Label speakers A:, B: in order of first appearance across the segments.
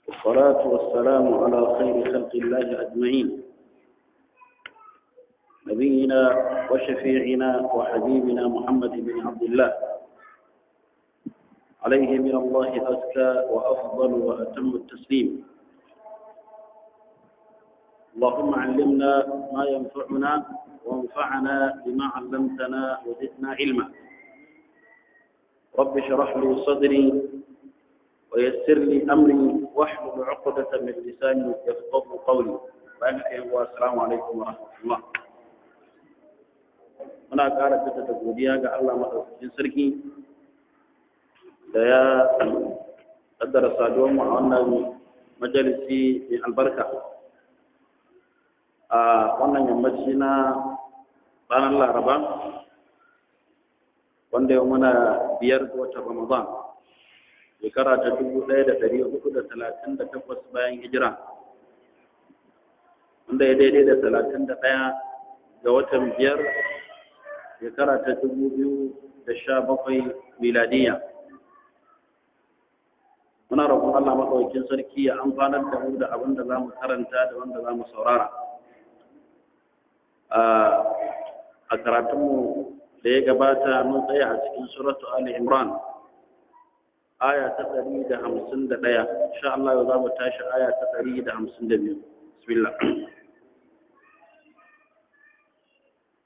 A: والصلاة والسلام على خير خلق الله أجمعين، نبينا وشفيعنا وحبيبنا محمد بن عبد الله، عليه من الله أزكى وأفضل وأتم التسليم. اللهم علمنا ما ينفعنا وانفعنا بما علمتنا وزدنا علما. رب اشرح لي صدري ويسر لي أمري واحلل عقدة من لساني يفقهوا قولي. والسلام عليكم ورحمة الله. muna ƙara fita da godiya ga Allah maɗaukakin sarki da ya ƙaddara saduwar mu a wannan majalisi mai albarka a wannan yammaci na ranar Laraba, wanda yau muna 5 ga watan Ramadan, shekara ta 1438 bayan hijira, wanda ya daidai da 31 ga watan 5 shekara ta 2017 miladiya. Muna roƙon Allah maɗaukakin sarki ya amfanar da mu da abin da za mu karanta da wanda za mu saurara. A karatunmu da ya gabata mun tsaya a cikin suratu Ali Imran, aya ta 151. Insha Allah yau za mu tashi aya ta 152. Bismillah.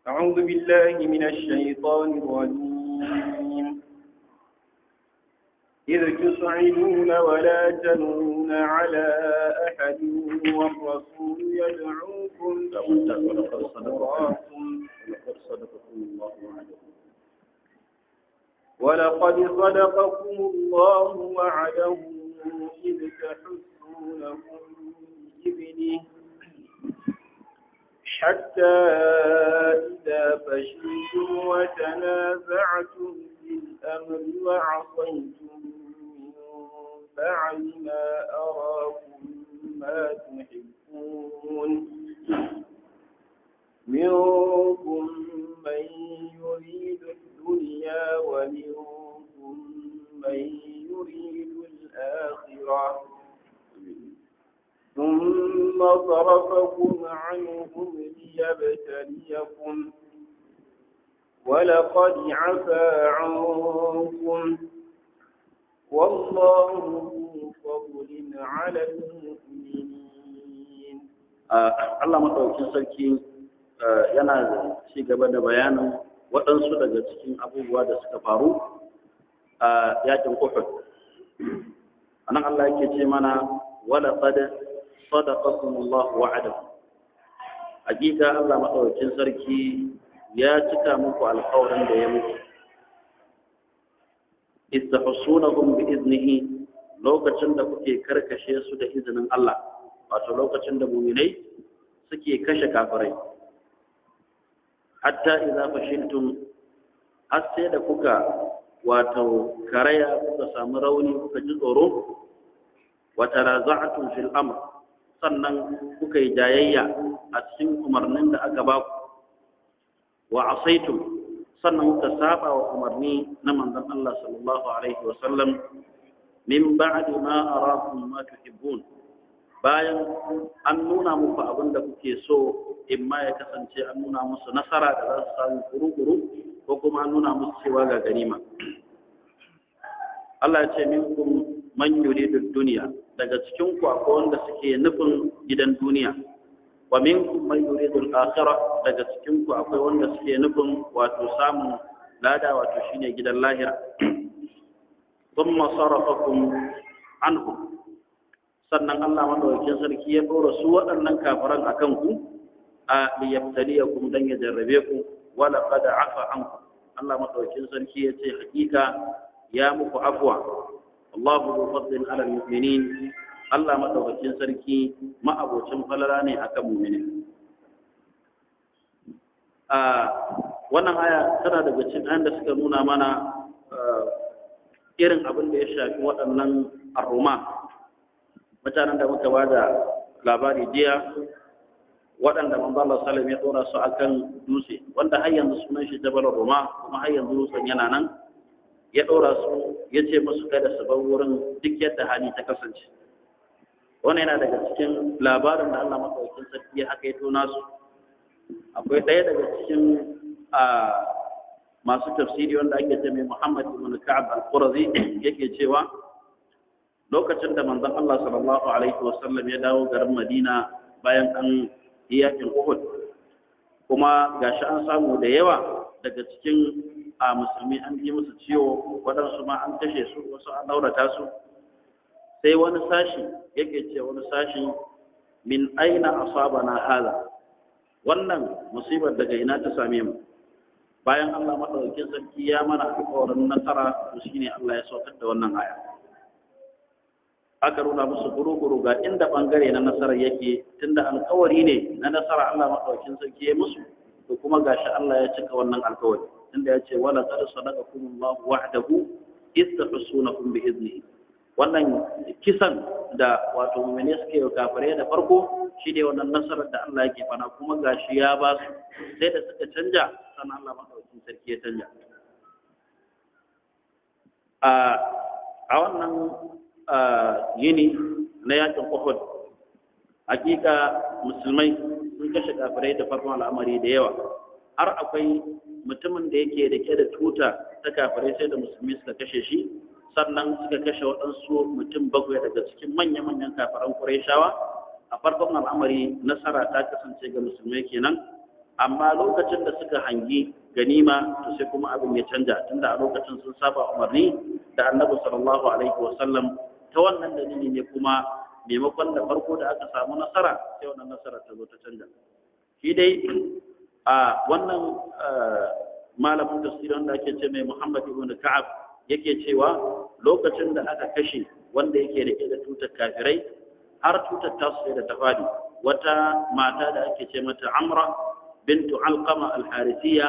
B: أعوذ بالله من الشيطان الرجيم. إذ تصعدون ولا تلوون على أحد والرسول يدعوكم ولقد صدقكم الله وعده إذ تحسونهم بإذنه حتى إذا فشلتم وتنازعتم في الأمر وعصيتم من بعد ما أراكم ما تحبون منكم من يريد الدنيا ومنكم من يريد الآخرة ثم صرفكم عنهم ليبتليكم ولقد عفا عنكم والله ذو فضل على المؤمنين.
A: Allah madaukakin sarki yana ci gaba da bayanin waɗansu daga cikin abubuwa da suka faru a yakin Uhud. Anan Allah yake ce mana wala qad sadaqakum Allah wa'adahu. Hakika Allah madaukakin sarki ya cika muku alƙawarin da ya muku. Istahsunahum bi iznihi, lokacin da kuke karkashe su da izinin Allah, wato lokacin da mu'minai suke kashe kafirai. Hatta idza fashiltum, har sai da kuka wato karaya, kuka samu rauni, kuka ji tsoro, wa tanaza'tum fil amr, sannan kuka yi jayayya a cikin umarnin da aka ba ku, wa asaitum, sannan kuka saba wa umarni na manzon Allah sallallahu alaihi wa sallam, min ba'di ma arakum ma tuhibbun, bayan an nuna muku abin da kuke so, imma ya kasance an nuna musu nasara da za su samu kuru-kuru, ko kuma an nuna musu cewa ga ganima. Allah ya ce minkum man yuridu dunya, daga cikin ku akwai wanda suke nufin gidan duniya, wa minkum man yuridu al-akhirah, daga cikin ku akwai wanda suke nufin wato samun lada, wato shine gidan lahira. Thumma sarafakum anhum, sannan Allah madaukakin sarki ya dora su waɗannan kafiran akan ku, a liyabtaliyakum, dan ya jarrabe ku. Wala qad afa ankum, Allah madaukakin sarki ya ce hakika ya muku afwa. Allahu zu fadlin ala almu'minin, Allah madaukakin sarki ma'abocin falala ne akan mu'mini. Wannan aya tana daga cikin ayan da suka nuna mana irin abin da ya shafi waɗannan arruma, mutanen da muka bada labari jiya, waɗanda manzo Allah sallallahu alaihi wasallam ya dora su akan dutse, wanda har yanzu sunan shi Jabal Ruma, kuma har yanzu dutsen yana nan. ya ɗora su ya ce musu kada su bar wurin duk yadda hali ta kasance. Wannan yana daga cikin labarin da Allah madaukakin sarki ya hakaito nasu. Akwai ɗaya daga cikin masu tafsiri wanda ake ce mai Muhammad ibn Ka'ab al-Qurazi yake cewa lokacin da manzon Allah sallallahu alaihi wasallam ya dawo garin Madina bayan an yi yakin Uhud, kuma gashi an samu da yawa daga cikin musulmi an ji musu ciwo, waɗansu ma an kashe su, wasu an daurata su, sai wani sashi yake ce wani sashi min aina asabana hada, wannan musibar daga ina ta same mu. Bayan Allah madaukakin sarki ya mana alƙawarin nasara, to shine Allah ya saukar da wannan aya. Aka nuna musu guru-guru ga inda bangare na nasarar yake, tunda alƙawari ne na nasara Allah madaukakin sarki ya musu, to kuma gashi Allah ya cika wannan alƙawari, tunda ya ce wala qad sadaqakumullahu wa'dahu idh tahsunakum bi idnihi. Wannan kisan da wato mu'mini suke kafare da farko shi ne wannan nasarar da Allah yake fana, kuma gashi ya ba su, sai da suka canja sannan Allah madaukakin sarki ya canja. A wannan yini na yakin Uhud, hakika musulmai sun kashe kafirai da farkon al'amari da yawa, har akwai mutumin da yake rike da tuta ta kafirai sai da musulmi suka kashe shi, sannan suka kashe waɗansu mutum 7 daga cikin manya-manyan kafiran Qurayshawa. A farkon al'amari nasara ta kasance ga musulmai kenan, amma lokacin da suka hangi ganima to sai kuma abin ya canja, tunda a lokacin sun saba umarni da Annabi sallallahu alaihi wasallam. Ta wannan dalili ne kuma maimakon da farko da aka samu nasara, sai wannan nasara ta zo ta canja. Shi dai a wannan malamin tafsirin da ake ce mai Muhammad ibn Ka'ab yake cewa lokacin da aka kashe wanda yake rike da tutar kafirai, har tutar tasu sai da ta fadi, wata mata da ake ce mata Amra bintu Alqama al-Harithiyya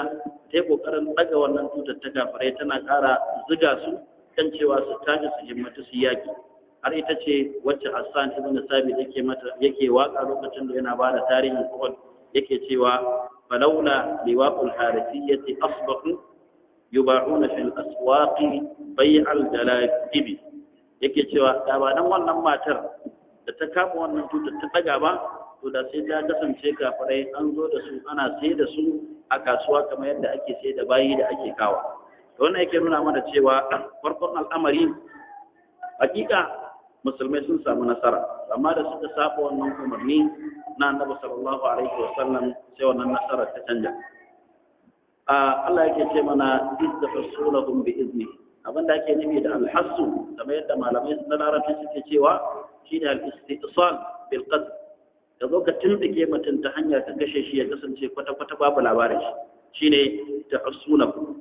A: ta yi kokarin daga wannan tutar ta kafirai, tana ƙara ziga su kan cewa su tashi su himmatu su yaki. Har ita ce wacce Hassan ibn Sabit yake waka lokacin da yana ba da tarihin Uhud, yake cewa falawla liwaqul harisiyyati asbahu yuba'una fil aswaqi bai'al jalabibi. Yake cewa da ba dan wannan matar da ta kama wannan tutar ta daga ba, to da sai ta kasance kafirai an zo da su ana sai da su a kasuwa kamar yadda ake sai da bayi da ake kawa. To wannan yake nuna mana cewa farkon al'amari hakika musulmai sun samu nasara, amma da suka saba wannan umarni na Annabi sallallahu alaihi wasallam sai wannan nasara ta canja. Allah yake ce mana istahsunahum bi izni, abinda ake nufi da alhassu kamar yadda malamai na larabci suke cewa shine al-istisal bil qatl, ka zo ka tumbike mutum ta hanyar ka kashe shi ya kasance kwata-kwata babu labarin shi, shine tahsunahum.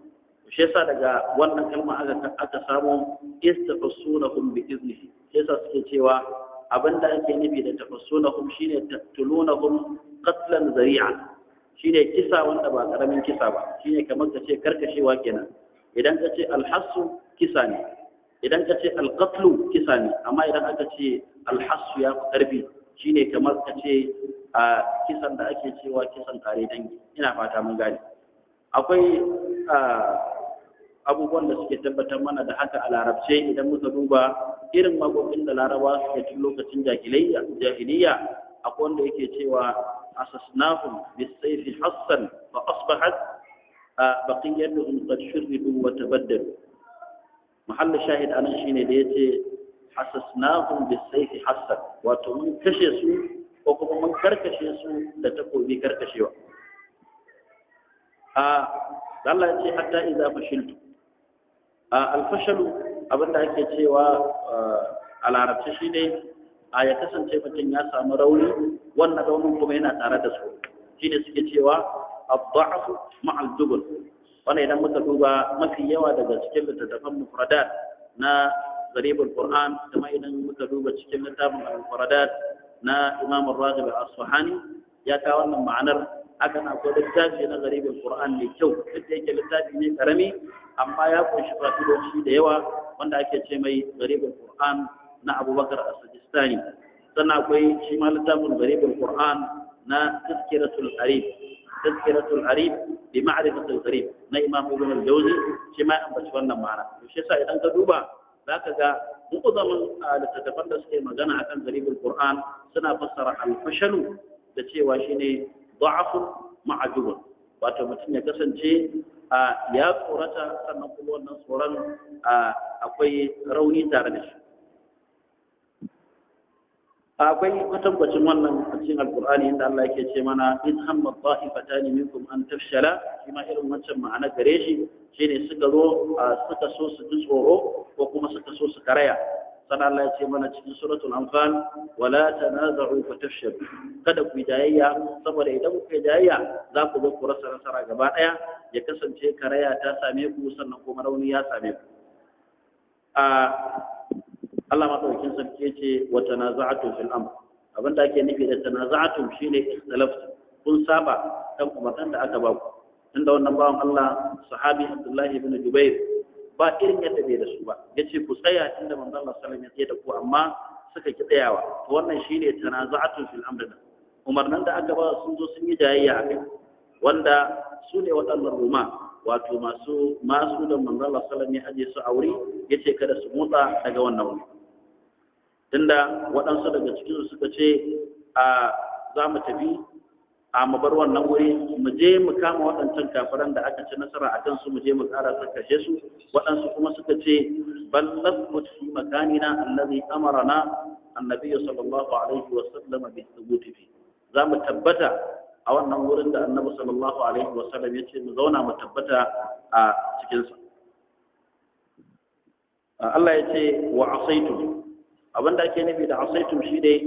A: Shi yasa daga wannan kalma aka samu istahsunahum bi iznihi. Shi yasa suke cewa abinda ake nufi da tahsunahum shine taqtulunahum qatlan zari'a, shine kisa wanda ba karamin kisa ba, shine kamar ka ce karkashewa kenan. Idan ka ce alhassu kisa ne, idan ka ce alqatlu kisa ne, amma idan aka ce alhassu ya fi karfi, shine kamar ka ce a kisan da ake cewa kisan kare dangi. Ina fata mun gane. Akwai abubuwan da suke tabbatar mana da haka a larabce idan muka duba irin magogin da laraba suke tun lokacin jahiliya. Akwai wanda yake cewa asasnahum bisayfi hassan fa asbahat baqiyatuhum qad shurridu wa tabaddalu. Mahallin shahid anan shine da yace asasnahum bisayfi hassan, wato mun kashe su ko kuma mun karkashe su da takobi karkashewa. Allah ya ce hatta idza fashiltu. Alfashalu abinda ake cewa a larabci shine ya kasance mutum ya samu rauni, wannan raunin kuma yana tare da su, shine suke cewa ad-da'fu ma'al jubn. Wannan idan muka duba mafi yawa daga cikin littattafan mufradat na gharibul Qur'an, kuma idan muka duba cikin littafin al-mufradat na Imam Ar-Raghib al-Asfahani ya kawo wannan ma'anar. Haka na akwai littafi na gharibul Qur'an mai kyau, duk da yake littafi ne karami amma ya kunshi fa'idoci da yawa, wanda ake ce mai gharibul Qur'an na Abubakar As-Sijistani. Sannan akwai shi ma littafin gharibul Qur'an na Tazkiratul Arif tazkiratul arif bi ma'rifatil gharib na Imam Ibn al-Jawzi shi ma an bace wannan ma'ana to shi yasa idan ka duba zaka ga mu'azzamin littattafan da suke magana akan gharibul Qur'an suna fassara al-fashalu da cewa shine da'afun ma'jubun wato mutum ya kasance ya tsorata sannan kuma wannan tsoron akwai rauni tare da shi akwai kwatankwacin wannan a cikin alkur'ani inda Allah yake ce mana in hamma ta'ifatani minkum an tafshala shi ma irin wancan ma'ana gare shi shine suka so su ji tsoro ko kuma suka so su karaya sannan Allah ya ce mana cikin suratul anfal wala tanaza'u fatafshalu kada ku jayayya saboda idan ku jayayya za ku zo ku rasa nasara gaba daya ya kasance karaya ta same ku sannan kuma rauni ya same ku Allah madaukakin sarki yace wa tanaza'atu fil amr abinda ake nufi da tanaza'atu shine ikhtilaftu kun saba kan umarnin da aka ba ku inda wannan bawan Allah sahabi Abdullah ibn Jubair ba irin yadda bai da su ba yace ku tsaya inda manzon Allah sallallahu alaihi wasallam ya da ku amma suka ki tsayawa to wannan shine tanaza'atu fil amr umarnin da aka ba sun zo sun yi jayayya akai wanda su ne waɗannan ruma wato masu da manzon Allah sallallahu alaihi wasallam ya aje su a wuri yace kada su motsa daga wannan wuri tunda waɗansu daga cikin suka ce za mu tafi mu bar wannan wuri mu je mu kama waɗancan kafiran da aka ci nasara a kansu mu je mu ƙara kashe su waɗansu kuma suka ce bal nasbut fi makanina allazi amarana annabi sallallahu alaihi wa sallam bi thubuti fi za mu tabbata a wannan wurin da annabi sallallahu alaihi wa sallam ya ce mu zauna mu tabbata a cikin sa Allah ya ce wa asaitum abinda ake nufi da asaitum shi dai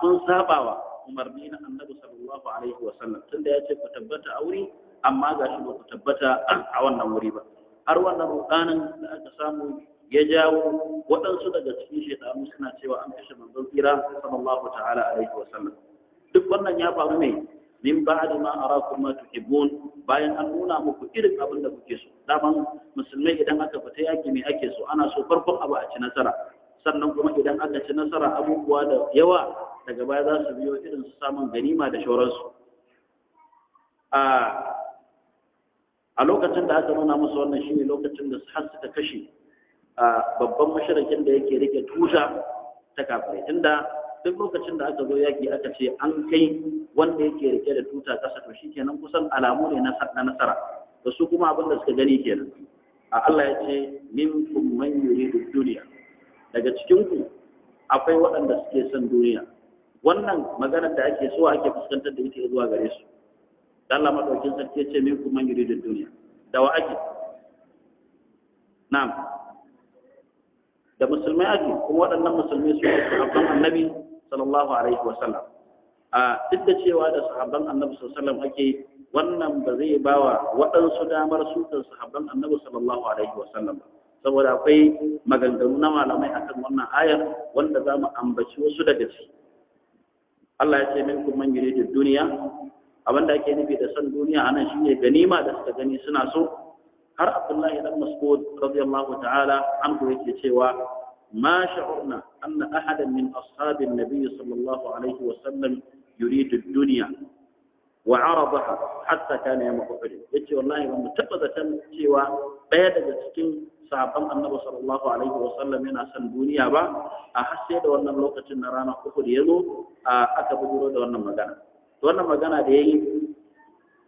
A: kun sabawa umarni na annabi sallallahu alaihi wa sallam tunda ya ce ku tabbata a wuri amma ga shi ba ku tabbata a wannan wuri ba har wannan rukanin da aka samu ya jawo waɗansu daga cikin shaitanu suna cewa an kashe manzon tsira sallallahu ta'ala alaihi wa sallam duk wannan ya faru ne min ba'di ma arakum ma tuhibbun bayan an nuna muku irin abin da kuke so daman musulmai idan aka fita yaki me ake so ana so farkon abu a ci nasara sannan kuma idan aka ci nasara abubuwa da yawa daga baya za su biyo irin su samun ganima da shauransu a lokacin da aka nuna musu wannan shine lokacin da har suka kashe babban mashirakin da yake rike tuta ta kafirai inda duk lokacin da aka zo yaki aka ce an kai wanda yake rike da tuta kasa to shikenan kusan alamu ne na nasara da su kuma abin da suka gani kenan Allah ya ce minkum man yuridu dunya daga cikin ku akwai waɗanda suke son duniya wannan maganar da ake so ake fuskantar da ita zuwa gare su dan Allah madaukin sarki ya ce minkum man yuridu dunya da wa ake na'am da musulmai ake kuma waɗannan musulmai su ne sahabban annabi sallallahu alaihi wa sallam duk da cewa da sahabban annabi sallallahu alaihi wa sallam ake wannan ba zai bawa waɗansu damar sukan sahabban annabi sallallahu alaihi wa sallam ba saboda akwai maganganu na malamai akan wannan ayar wanda za mu ambaci wasu daga ciki Allah ya ce minkum man yuridu dunya abinda ake nufi da san duniya anan shine ganima da suka gani suna so har Abdullahi dan Mas'ud radiyallahu ta'ala anhu yake cewa ma sha'urna anna ahadan min ashabin nabiy sallallahu alaihi wa sallam yuridu dunya wa 'aradaha hatta kana yawm Uhud yace wallahi ba mu taba zaton cewa daya daga cikin sahabban annabi sallallahu alaihi wa sallam yana son duniya ba a har sai da wannan lokacin na ranar Uhud yazo aka bujuro da wannan magana to wannan magana da yayi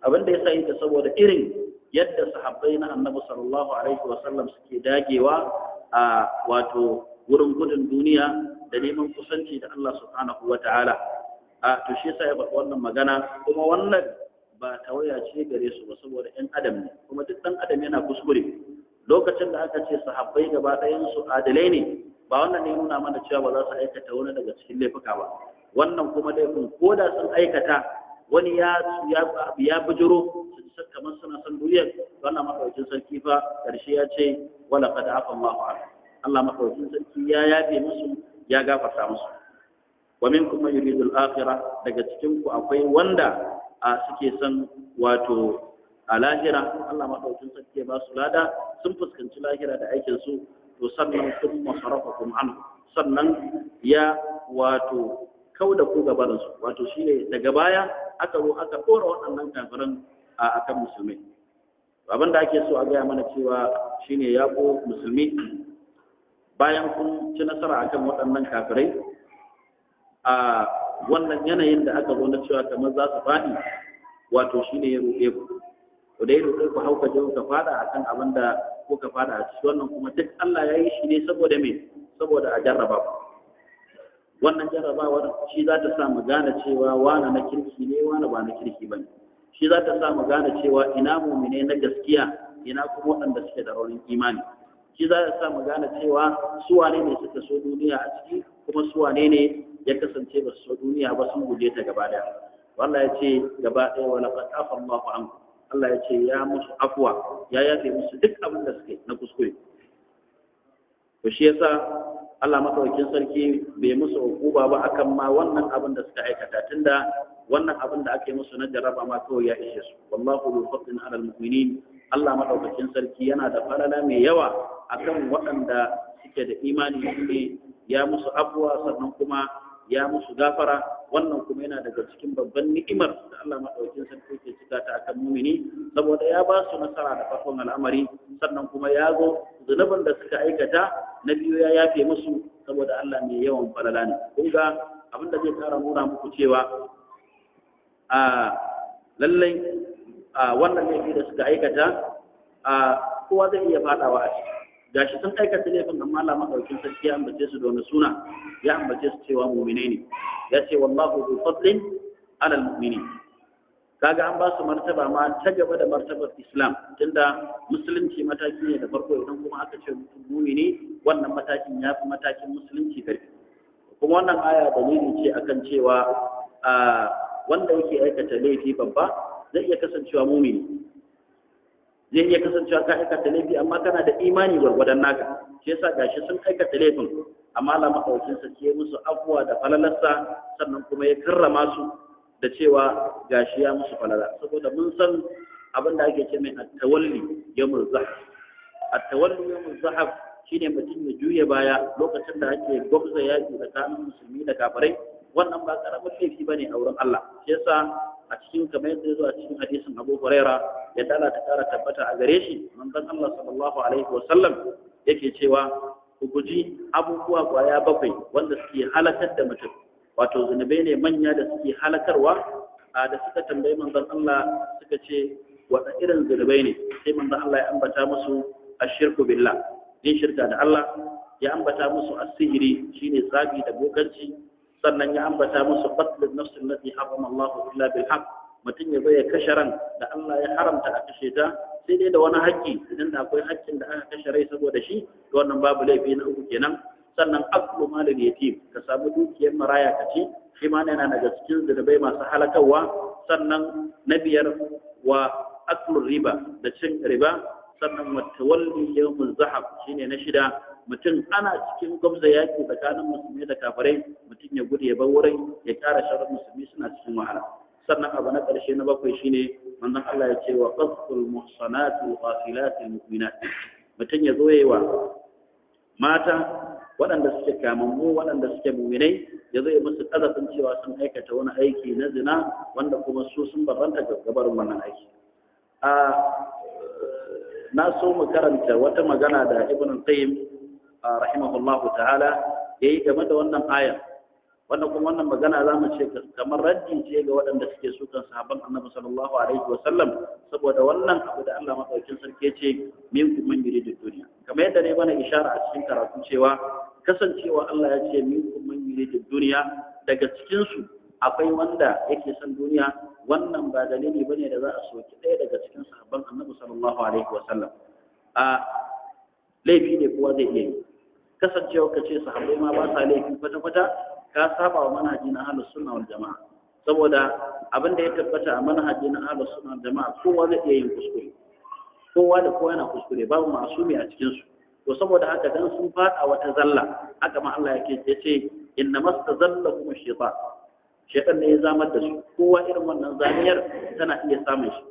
A: abin da yasa yake saboda irin yadda sahabbai na annabi sallallahu alaihi wa sallam suke dagewa a wato wurin gudun duniya da neman kusanci da Allah subhanahu wa ta'ala to shi yasa ya faɗi wannan magana kuma wannan ba tawaya ce gare su ba saboda ɗan adam ne kuma duk ɗan adam yana kuskure lokacin da aka ce sahabbai gaba ɗayan su adalai ne ba wannan ne nuna mana cewa ba za su aikata wani daga cikin laifuka ba wannan kuma laifin ko da sun aikata wani ya bujiro kamar suna son duniyar wannan makawacin sarki fa ƙarshe ya ce wala qad afa Allahu anhu Allah makawacin sarki ya yafe musu ya gafarta musu wa minkum man yuridu al-akhirah daga cikin ku akwai wanda suke son wato a lahira Allah makawacin sarki ya ba su lada sun fuskanci lahira da aikin su to sannan sun masarafakum anhu sannan ya wato kauda ku gabarin su wato shine daga baya aka zo aka kora waɗannan kafiran akan musulmai. Abin da ake so a gaya mana cewa shine ya ko musulmi bayan kun ci nasara akan waɗannan kafirai a wannan yanayin da aka zo na cewa kamar za su faɗi wato shine ya roƙe ku da ya roƙe ku hauka je ka fada akan abin da ko ka fada a cikin wannan kuma duk Allah ya yi shi ne saboda me saboda a jarraba ku. Wannan jarrabawar shi za ta sa mu gane cewa wani na kirki ne wani ba na kirki bane. Shi za ta sa mu gane cewa ina mu'mine na gaskiya ina kuma waɗanda suke da raunin imani. Shi za ta sa mu gane cewa su wane ne suka so duniya a ciki kuma su wane ne ya kasance ba su so duniya ba sun guje ta gaba daya. Allah ya ce gaba daya wa laqad afa Allahu ankum. Allah ya ce ya musu afwa ya yafe musu duk abin da suke na kuskure. To shi yasa Allah madaukakin sarki bai musu hukuma ba akan ma wannan abin da suka aikata tunda wannan abin da ake musu na jarraba ma kawai ya ishe su. Wallahu bi fadlin ala almu'minin. Allah madaukakin sarki yana da falala mai yawa akan waɗanda suke da imani ne ya musu afwa sannan kuma ya musu gafara. Wannan kuma yana daga cikin babban ni'imar da Allah madaukakin sarki ke cika ta akan mu'mini saboda ya ba su nasara da farkon al'amari sannan kuma ya zo zunuban da suka aikata na biyu ya yafe musu saboda Allah mai yawan falala ne. Kun ga abin da zai kara nuna muku cewa lallai wannan laifi da suka aikata kowa zai iya fadawa a ciki. Gashi sun aikata laifin amma Allah madaukakin sarki ya ambace su da wani suna ya ambace su cewa mu'mine ne. Ya ce wallahu bi fadlin ala almu'minin. Kaga an ba su martaba ma ta gaba da martabar Islam tunda musulunci mataki ne da farko idan kuma aka ce mu'mini wannan matakin ya fi matakin musulunci karfi. Kuma wannan aya dalili ce akan cewa wanda yake aikata laifi babba zai iya kasancewa mu'mini. Zai iya kasancewa ka aikata laifi amma kana da imani gwargwadon naka. Shi yasa gashi sun aikata laifin amma Allah madaukakin sarki ya musu afwa da falalarsa sannan kuma ya karrama su da cewa gashi ya musu falala saboda mun san abin da ake ce mai at-tawalli yawmul zahf. At-tawalli yawmul zahf shine mutum ya juya baya lokacin da ake gwabza yaki tsakanin musulmi da kafirai. Wannan ba karamin laifi bane a wurin Allah. Shi yasa a cikin kamar yadda zo a cikin hadisin Abu Huraira ya dala ta kara tabbata a gare shi manzon Allah sallallahu alaihi wasallam yake cewa ku guji abubuwa kwaya bakwai wanda suke halakar da mutum wato zunubai ne manya da suke halakarwa da suka tambayi manzon Allah suka ce wata irin zunubai ne sai manzon Allah ya ambata musu ashirku billah yin shirka da Allah ya ambata musu asihiri shine tsabi da bokanci sannan ya ambata musu qatlun nafs allati harrama Allah illa bil haqq mutum ya bai kashe ran da Allah ya haramta a kashe ta sai dai da wani haƙƙi idan da akwai haƙƙin da aka kashe rai saboda shi to wannan babu laifi na uku kenan. Sannan aklu malal yatim ka samu dukiyar maraya ka ci shi ma yana daga cikin zunubai masu halakarwa. Sannan na biyar wa aklu riba da cin riba. Sannan wa tawalli yawmuz zahab shine na shida mutum ana cikin gwabza yaki tsakanin musulmi da kafirai mutum ya gudu ya bar wurin ya kara sharar musulmi suna cikin wahala. Sannan abu na ƙarshe na bakwai shine manzon Allah ya ce wa qasful muhsanati ghafilatil mu'minat mutum ya zo yayi wa mata waɗanda suke kamammu waɗanda suke mu'minai ya zo ya musu kazafin cewa sun aikata wani aiki na zina wanda kuma su sun babanta gabarin wannan aiki. Na so mu karanta wata magana da Ibn Qayyim rahimahullahu ta'ala yayi game da wannan aya. Wannan kuma wannan magana za mu ce kamar raddi ce ga waɗanda suke sukan sahabban Annabi sallallahu alaihi wa sallam saboda wannan abu da Allah madaukakin sarki ce minkum man yuridu dunya kamar yadda ne bana ishara a cikin karatu cewa kasancewa Allah ya ce minkum man yuridu dunya daga cikin su akwai wanda yake son duniya wannan ba dalili bane da za a soki ɗaya daga cikin sahabban Annabi sallallahu alaihi wa sallam laifi ne kowa zai iya yi kasancewa kace sahabbai ma ba sa laifi kwata-kwata ka saba wa manhaji na ahlus sunna wal jamaa saboda abin da ya tabbata a manhaji na ahlus sunna wal jamaa kowa zai iya yin kuskure kowa da kowa yana kuskure babu ma'asumi a cikin su to saboda haka dan sun fada wata zalla haka ma Allah yake yace inna mastazallakum shaytan ne ya zamar da su kowa irin wannan zamiyar tana iya samun shi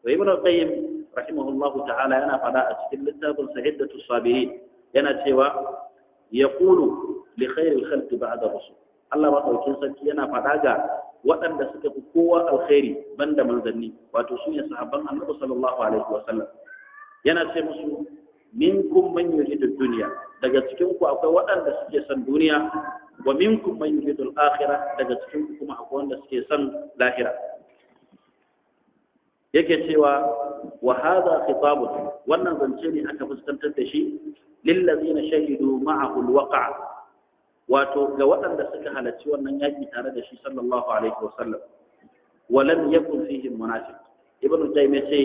A: to ibnu qayyim rahimahullahu ta'ala yana fada a cikin littafin sahihatus sabirin yana cewa yaqulu li khairil khalqi ba'da rusul Allah madaukakin sarki yana faɗa ga waɗanda suka fi kowa alkhairi banda manzanni wato su ne sahabban Annabi sallallahu alaihi wasallam yana ce musu minkum man yuridu dunya daga cikin ku akwai waɗanda suke son duniya wa minkum man yuridu al-akhirah daga cikin ku kuma akwai wanda suke son lahira yake cewa wa hadha khitabun wannan zance ne aka fuskantar da shi lil ladina shahidu ma'ahu al-waqa' wato ga waɗanda suka halarci wannan yaki tare da shi sallallahu alaihi wasallam wa lam yakun fihim munafiq ibnu taymiyyah ce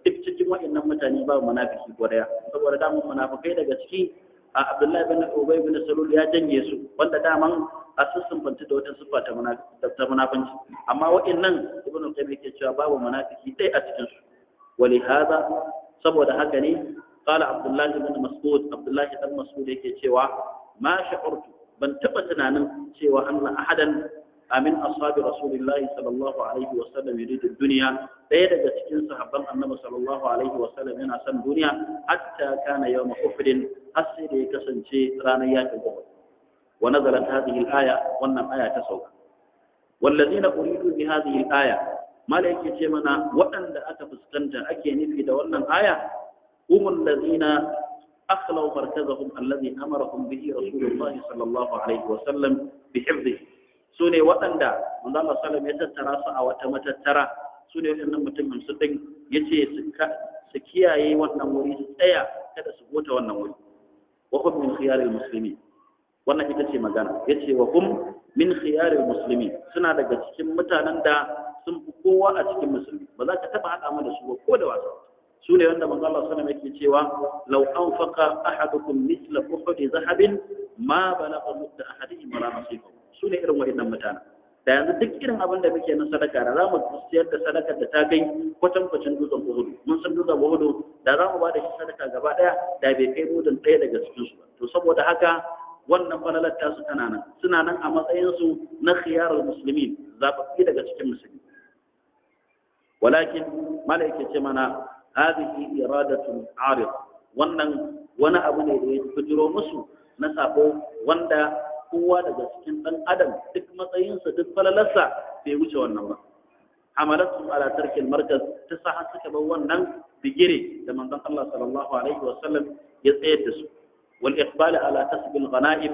A: duk cikin waɗannan mutane ba munafiki ko daya saboda daman munafikai daga ciki a Abdullahi bin Ubay bin Salul ya janye su wanda daman asusun fanta da wata sifa ta munafinci amma waɗannan ibnu Qayyim yake cewa babu munafiki dai a cikin su wali hada saboda haka ne qala Abdullahi bin Mas'ud Abdullahi dan Mas'ud yake cewa ma sha'urtu ban taba tunanin cewa anna ahadan amin ashabi rasulillahi sallallahu alaihi wa sallam yuridu dunya daya daga cikin sahabban annabi sallallahu alaihi wa sallam yana son duniya hatta kana yawm uhud har sai da ya kasance ranar yakin uhud wa nazalat hadhihi al-aya wannan aya ta sauka walladhina uridu bi hadhihi al-aya malaike ce mana waɗanda aka fuskanta ake nufi da wannan aya humul ladina akhlaw markazahum alladhi amarahum bihi rasulullahi sallallahu alaihi wa sallam bi hifdhihi su ne waɗanda manzo Allah sallallahu alaihi ya tattara su a wata matattara su ne waɗannan mutum 50 din yace su kiyaye wannan wuri su tsaya kada su gota wannan wuri wa hum min khiyaril muslimin wannan ita ce magana yace wa hum min khiyaril muslimin suna daga cikin mutanen da sun fi kowa a cikin musulmi ba za ka taba hada mu da su ko da wasa su ne wanda manzo Allah sallallahu alaihi yake cewa law anfaqa ahadukum mithla uhudi zahabin ma balagha mudda ahadihim wala nasifa su ne irin waɗannan mutane da yanzu duk irin abin da muke na sadaka da za mu siyar da sadakar da ta kai kwatankwacin dutsen Uhud mun san dutsen Uhud da za mu ba da shi sadaka gaba ɗaya da bai kai dutsen ɗaya daga cikin su ba to saboda haka wannan falalar tasu tana nan suna nan a matsayin su na khiyarul muslimin zababbi daga cikin musulmi walakin malaike ce mana hadhihi iradatun arid wannan wani abu ne da ya fujiro musu na sabo wanda kowa daga cikin ɗan adam duk matsayinsa duk falalarsa bai wuce wannan ba hamalatu ala tarkil markaz ta sa suka bar wannan bigire da manzon Allah sallallahu alaihi wa sallam ya tsayar da su wal iqbal ala tasbil ghanaim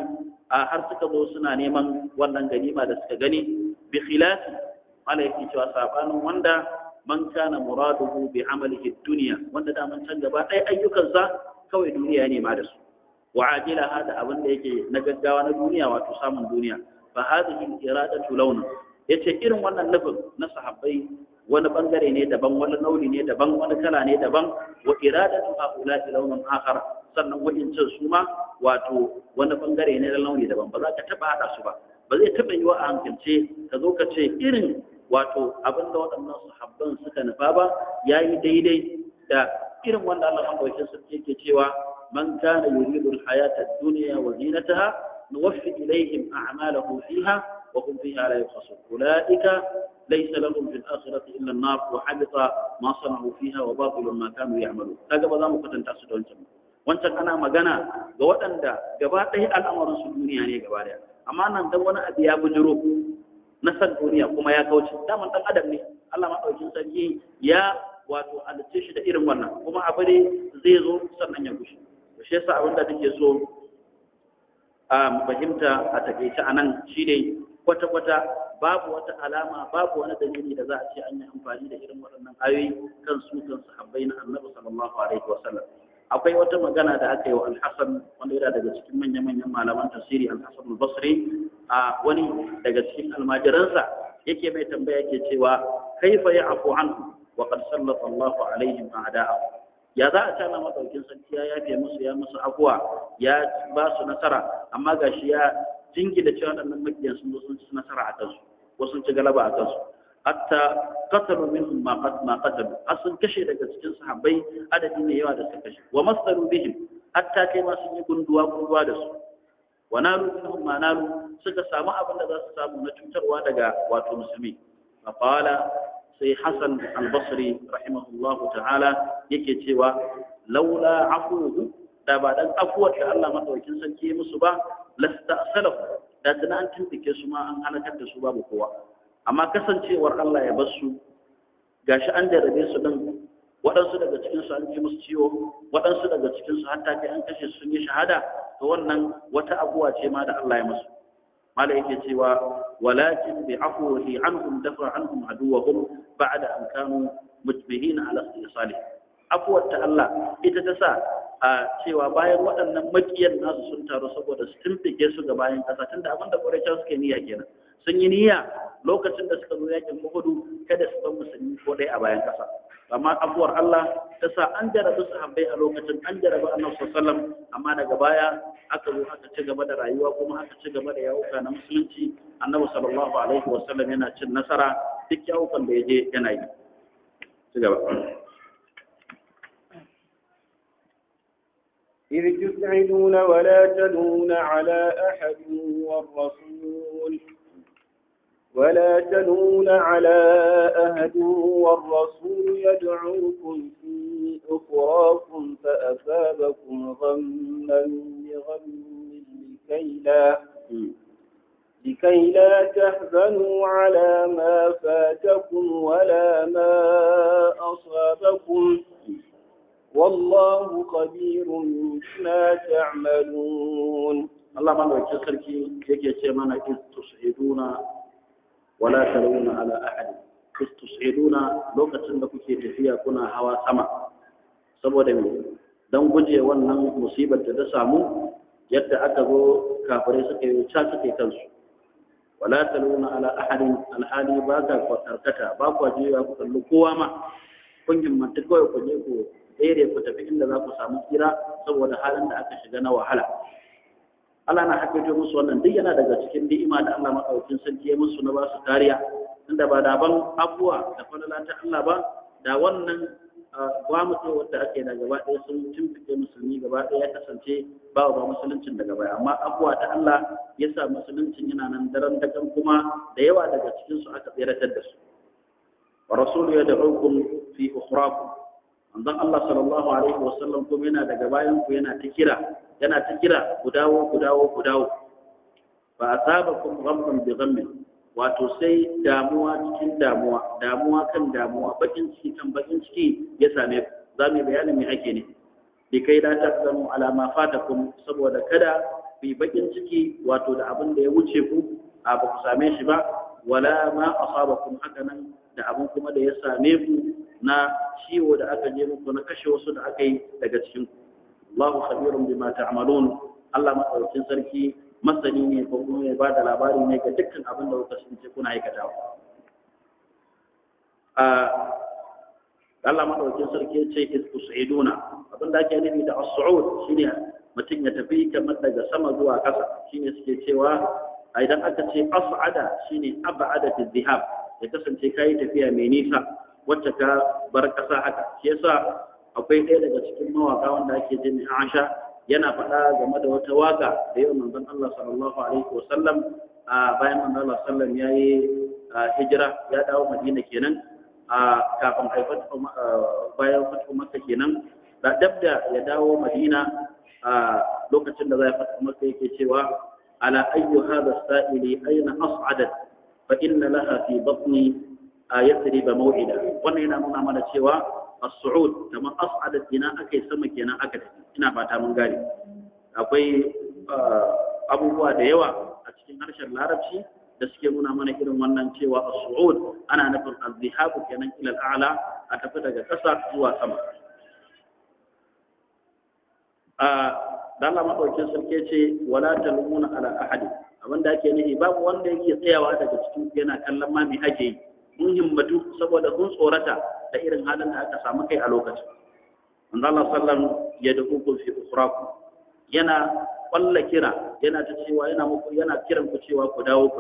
A: a har suka zo suna neman wannan ganima da suka gani bi khilafi ala yake cewa sabanin wanda man kana muraduhu bi amalihi dunya wanda da man can gaba ɗaya ayyukansa kawai duniya ne ma da su وعاجلها هذا abin da yake na gaggawa na duniya wato samun duniya fa hadhihi iradatu lawn yace irin wannan nufin na sahabbai wani bangare ne daban wani launi ne daban wani kala ne daban wa iradatu haula'i lawnun akhar sannan wajincin su ma wato wani bangare ne na launi daban ba za ka taba hada su ba ba zai taba yiwa a hankalce ka zo ka ce irin wato abin da waɗannan sahabban suka nufa ba yayi daidai da irin wanda Allah madaukakin sarki yake cewa من كان يريد الحياة الدنيا وزينتها نوفي إليهم أعمالهم فيها وهم فيها لا يبخسون أولئك ليس لهم في الآخرة إلا النار وحبط ما صنعوا فيها وباطل ما كانوا يعملون هذا بذا مفتن تأسد والجمع wancan ana magana ga waɗanda gaba ɗaya al'amarin su duniya ne gaba ɗaya amma nan dan wani abu ya bujiro na san duniya kuma ya kauce daman ɗan adam ne Allah maɗaukin sarki ya wato halitta shi da irin wannan kuma abu ne zai zo sannan ya gushe shi yasa abin da nake so a fahimta a takeice anan shine kwata-kwata babu wata alama babu wani dalili da za a ce an yi amfani da irin waɗannan ayoyi kan su kan sahabbai na Annabi sallallahu alaihi wasallam akwai wata magana da aka yi wa Al-Hasan wanda yana daga cikin manyan malaman tafsiri Al-Hasan al-Basri a wani daga cikin almajiransa yake mai tambaya yake cewa kaifa ya'fu anhu wa qad sallata Allahu alaihim a'da'ahum ya za a cana madaukin sarki ya yafe musu ya musu afuwa ya ba su nasara amma gashi ya jingina cewa waɗannan makiyan sun zo sun ci nasara a kansu ko sun ci galaba a kansu hatta qatalu minhum ma qatalu sun kashe daga cikin sahabbai adadi ne yawa da suka kashe wa masalu bihim hatta kai ma sun yi gunduwa da su wa nalu minhum ma nalu suka samu abin da za su samu na cutarwa daga wato musulmi fa qala sai Hassan al-Basri rahimahullahu ta'ala yake cewa laula afuhu da ba dan afuwar da Allah madaukakin sarki musu ba lasta'salahu da tana an tuntike su ma an halakar da su babu kowa amma kasancewar Allah ya bar su gashi an jarabe su din waɗansu daga cikin su an ji musu ciwo waɗansu daga cikin su hatta kai an kashe sun yi shahada to wannan wata abuwa ce ma da Allah ya musu mala yake cewa walakin bi afwihi anhum dafa anhum aduwahum ba'da an kanu mujbihin ala istisalih afwat ta Allah ita ta sa a cewa bayan waɗannan makiyan nasu sun taru saboda su tumfike su ga bayan ƙasa tunda abin da Qurayshawa suke niyya kenan sun yi niyya lokacin da suka zo yakin Uhud kada su bar musulmi ko dai a bayan ƙasa amma afuwar Allah ta sa an jarabi sahabbai a lokacin an jarabi Annabi sallallahu alaihi wasallam amma daga baya aka zo aka ci gaba da rayuwa kuma aka ci gaba da yawuka na musulunci Annabi sallallahu alaihi wasallam yana cin nasara duk yawukan da yaje yana yi ci gaba
B: إذ تسعدون ولا تلون على أحد والرسول يدعوكم في أخراكم فأثابكم غما بغم لكي لا تحزنوا على ما فاتكم ولا ما أصابكم والله خبير بما تعملون
A: الله ما لو تسركي يجي سيمانا إذ تصعدون ولا تلون على أحد إذ تصعدون لو كتن كي تفيا كنا هوا سما saboda me dan guje wannan musibar da ta samu yadda aka zo kafirai suka yi suke kansu wala taluna ala ahadin alhali ba ka karkata ba ku jiya ku kalli kowa ma kun himmatu kawai ku je ku tsere ku tafi inda za ku samu tsira saboda halin da aka shiga na wahala Allah na haƙƙaito musu wannan duk yana daga cikin ni'ima da Allah madaukakin sarki ya musu na ba su kariya tunda ba da ban abuwa da falala ta Allah ba da wannan gwamnati wadda ake da gaba ɗaya sun tumfike musulmi gaba ɗaya ya kasance ba musuluncin daga baya amma abuwa ta Allah ya sa musuluncin yana nan daren dakan kuma da yawa daga cikin su aka tseratar da su wa rasulu yad'ukum fi ukhrakum manzon Allah sallallahu alaihi wasallam kuma yana daga bayan ku yana ta kira ku dawo fa asabakum ghamman bi ghammin wato sai damuwa cikin damuwa kan damuwa bakin ciki kan bakin ciki ya same ku zamu bayanin me ake ne kai la taqdamu ala ma fatakum saboda kada bi bakin ciki wato da abin da ya wuce ku ba ku same shi ba wala ma asabakum hakanan da abin kuma da ya same ku na ciwo da aka je muku na kashe wasu da aka yi daga cikin ku Allahu khabirun bima ta'malun Allah madaukakin sarki masani ne ko kuma ya bada labari ne ga dukkan abin da kuka sunce kuna aikatawa Allah madaukakin sarki ya ce istus'iduna abin da ake nufi da as-su'ud shine mutum ya tafi kamar daga sama zuwa ƙasa shine suke cewa idan aka ce as'ada shine ab'ada dhihab ya kasance kai tafiya mai nisa wacce ka bar ƙasa haka shi yasa akwai ɗaya daga cikin mawaka wanda ake jin Aisha yana faɗa game da wata waka da yau manzon Allah sallallahu alaihi wasallam bayan manzon Allah sallam yayi hijira ya dawo Madina kenan kafin bayan fatu Makka kenan da dabda ya dawo Madina lokacin da zai fatu Makka yake cewa ala ayyu hadha as-sa'ili ayna as'adat fa inna laha fi batni yathrib maw'ida wannan yana nuna mana cewa as-su'ud kamar as'adat ina akai sama kenan aka tafi ina fata mun gane akwai abubuwa da yawa a cikin harshen larabci da suke nuna mana irin wannan cewa as-su'ud ana nufin az-zihabu kenan ila al-a'la a tafi daga ƙasa zuwa sama da Allah madaukakin sarki ce wala talmuna ala ahadi abinda ake nufi babu wanda yake tsayawa daga cikin yana kallon ma me ake yi mun himmatu saboda kun tsorata da irin halin da aka samu kai a lokacin manzo Allah sallam ya duku fi ukhrakum yana kwalla kira yana ta cewa yana kiran ku cewa ku dawo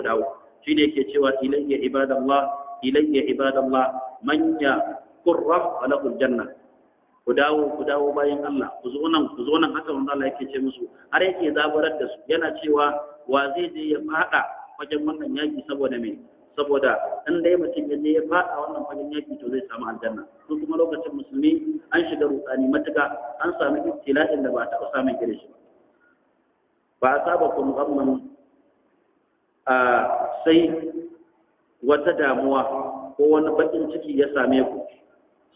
A: shine yake cewa ilayya ibadallah man ya qurra lahu aljanna ku dawo bayan Allah ku zo nan haka manzo Allah yake ce musu har yake zabarar da su yana cewa wa zai je ya fada wajen wannan yaki saboda me saboda in dai mutum ya je ya fada wannan fagen yaki to zai samu aljanna su kuma lokacin musulmi an shiga rukani matuka an samu ibtila'in da ba ta samun irin shi ba sabakum ghamman sai wata damuwa ko wani bakin ciki ya same ku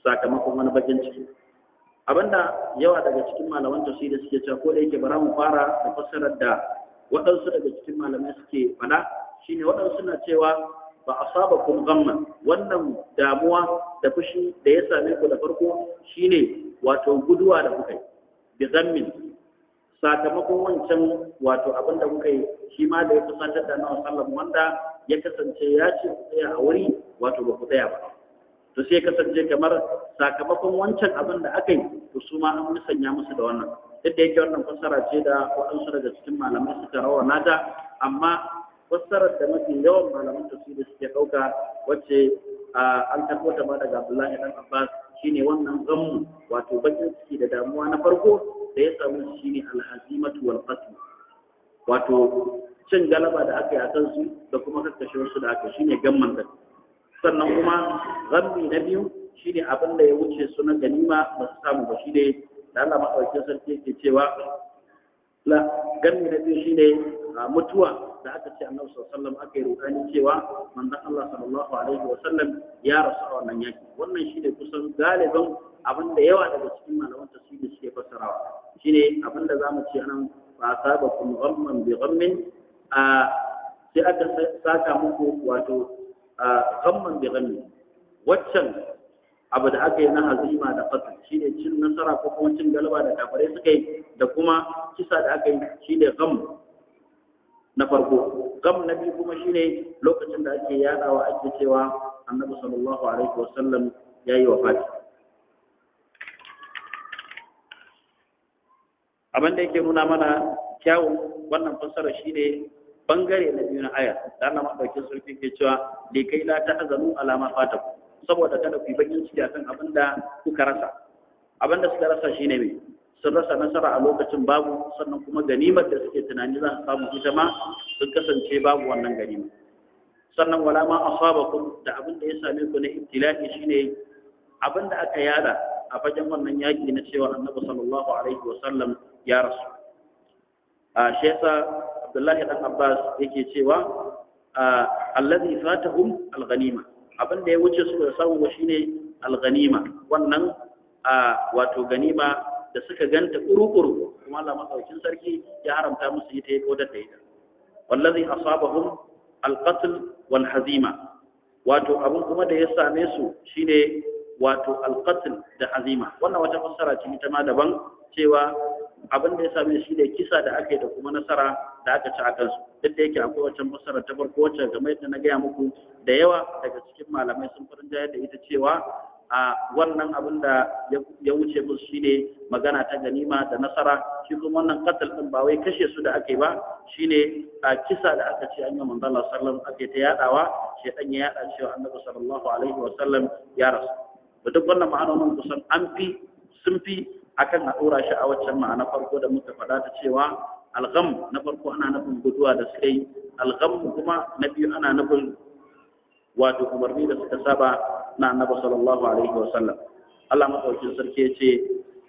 A: sakamakon wani bakin ciki. Abinda yawa daga cikin malaman tafsiri suke cewa, ko da yake bara mu fara da fassarar da waɗansu daga cikin malamai suke faɗa, shine waɗansu na cewa ba asabakum ghamma, wannan damuwa da fushi da ya same ku da farko shine wato guduwa da kuka yi bi zammin, sakamakon wancan wato abin da kuka yi shi ma da ya kusantar da nawa sallam, wanda ya kasance ya ce ku tsaya a wuri wato ba ku tsaya ba, to sai kasance kamar sakamakon wancan abin da aka yi, to su ma an musanya musu da wannan. Duk da yake wannan fassara ce da waɗansu daga cikin malamai suka rawana ta, amma fassarar da mafi yawan malaman tafsiri suke ɗauka, wacce an karɓo ta ba daga Abdullahi dan Abbas, shine wannan gammu wato bakin ciki da damuwa na farko da ya samu shine alhazimatu wal qatl, wato cin galaba da aka yi a kansu da kuma kakkashe wasu da aka, shine gamman da. Sannan kuma gammi na biyu shine abin da ya wuce su na ganima ba su samu ba, shine da Allah madaukakin sarki yake cewa gammi na biyu shine mutuwa da aka ce Annabi sallallahu alaihi wasallam aka yi rukani cewa manzon Allah sallallahu alaihi wasallam ya rasu a wannan yaki. Wannan shine kusan galibin abin da yawa daga cikin malaman tafsiri suke fassarawa, shine abin da zamu ce anan fa asabakum ghamman bi ghammin, sai aka saka muku wato ghamman bi ghammin, waccan abu da aka yi na hazima da qatl shine cin nasara ko kuma cin galaba da kafirai suka yi, da kuma kisa da aka yi shine gham na farko. Gam na biyu kuma shine lokacin da ake yadawa ake cewa Annabi sallallahu alaihi wasallam yayi wafati. Abin da yake nuna mana kyawun wannan fassara shine bangare na biyu na aya da Allah madaukakin sarki ke cewa li kai la tahzanu ala ma fatakum, saboda kada ku yi bakin ciki akan abin da kuka rasa. Abin da suka rasa shine me? Sun rasa nasara a lokacin babu, sannan kuma ganimar da suke tunani za su samu ita ma sun kasance babu wannan ganima. Sannan wala ma asabakum, da abin da ya same ku na ibtila'i shine abin da aka yada a fagen wannan yaki na cewa Annabi sallallahu alaihi wasallam ya rasu. Shi yasa Abdullahi dan Abbas yake cewa allazi fatahum al-ghanima, abin da ya wuce su da samu shine al-ghanima, wannan wato ganima da suka ganta kuru-kuru, kuma Allah madaukakin sarki ya haramta musu ita, ya kodar da ita. Wallazi asabahum alqatl wal hazima, wato abun kuma da ya same su shine wato alqatl da hazima. Wannan wata fassara ce ita ma daban, cewa abin da ya same shi da kisa da aka yi da kuma nasara da aka ci a kansu. Duk da yake akwai wancan fassara ta farko wacce game da na gaya muku da yawa daga cikin malamai sun farin jayar da ita, cewa wannan abin da ya wuce musu shine magana ta ganima da nasara. Shi kuma wannan qatl din ba wai kashe su da ake ba, shine kisa da aka ce an yi manzo Allah sallallahu alaihi wasallam ake ta yadawa, shedan ya yada cewa Annabi sallallahu alaihi wasallam ya rasu. Da duk wannan ma'anonin kusan sun fi akan a dora shi a waccan ma'ana farko da muka faɗa ta cewa algham na farko ana nufin guduwa da suka yi, algham kuma na biyu ana nufin wato umarni da suka saba na Annabi sallallahu alaihi wasallam. Allah madaukakin sarki ya ce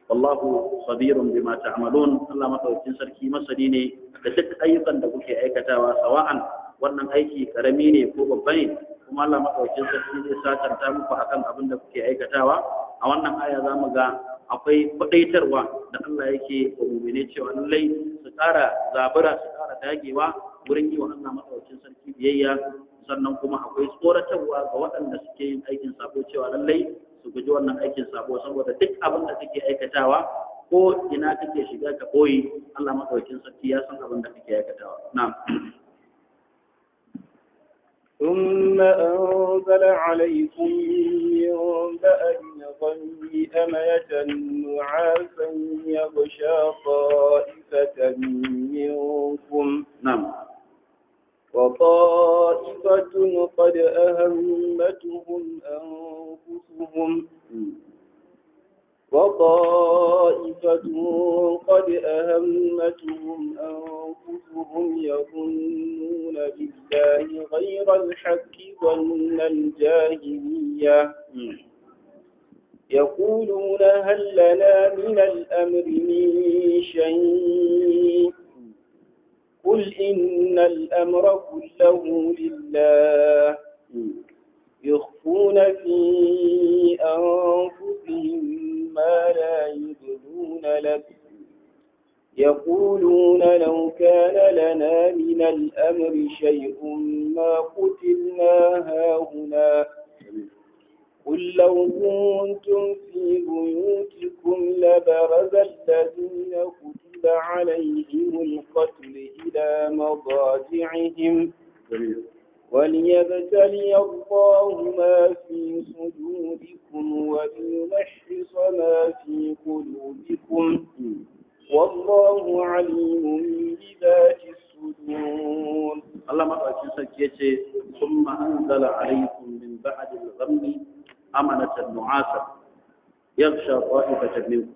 A: wallahu khabirun bima ta'malun, Allah madaukakin sarki masani ne da duk ayyukan da kuke aikatawa, sawa'an wannan aiki karami ne ko babba ne, kuma Allah madaukakin sarki zai sakanta muku akan abin da kuke aikatawa. A wannan aya zamu ga akwai kwadaitarwa da Allah yake wa mu'mine cewa lallai su ƙara zabura, su ƙara dagewa wurin yi wa Allah madaukakin sarki biyayya. Sannan kuma akwai tsoratarwa ga waɗanda suke yin aikin sabo cewa lallai su guji wannan aikin sabo, saboda duk abin da kake aikatawa ko ina kake shiga ka koyi, Allah madaukakin sarki ya san abin da kake aikatawa. Na'am.
B: ثم أنزل عليكم من بعد الغم أمنة نعاسا يغشى طائفة منكم.
A: نعم.
B: وطائفة قد أهمتهم أنفسهم يظنون بالله غير الحق ظن الجاهلية يقولون هل لنا من الأمر من شيء قل قل إن الأمر كله لله يخفون في أنفسهم ما لا يبدون لك يقولون لو كان لنا من الأمر شيء ما قتلنا هاهنا قل لو كنتم في بيوتكم لبرز الذين كتب عليهم القتل إلى مضاجعهم وليبتلي الله ما في صدوركم وليمحص ما في قلوبكم والله عليم بذات الصدور.
A: الله ما أكيد ثم أنزل عليكم من بعد الغم أمنة نعاسا يغشى طائفة منكم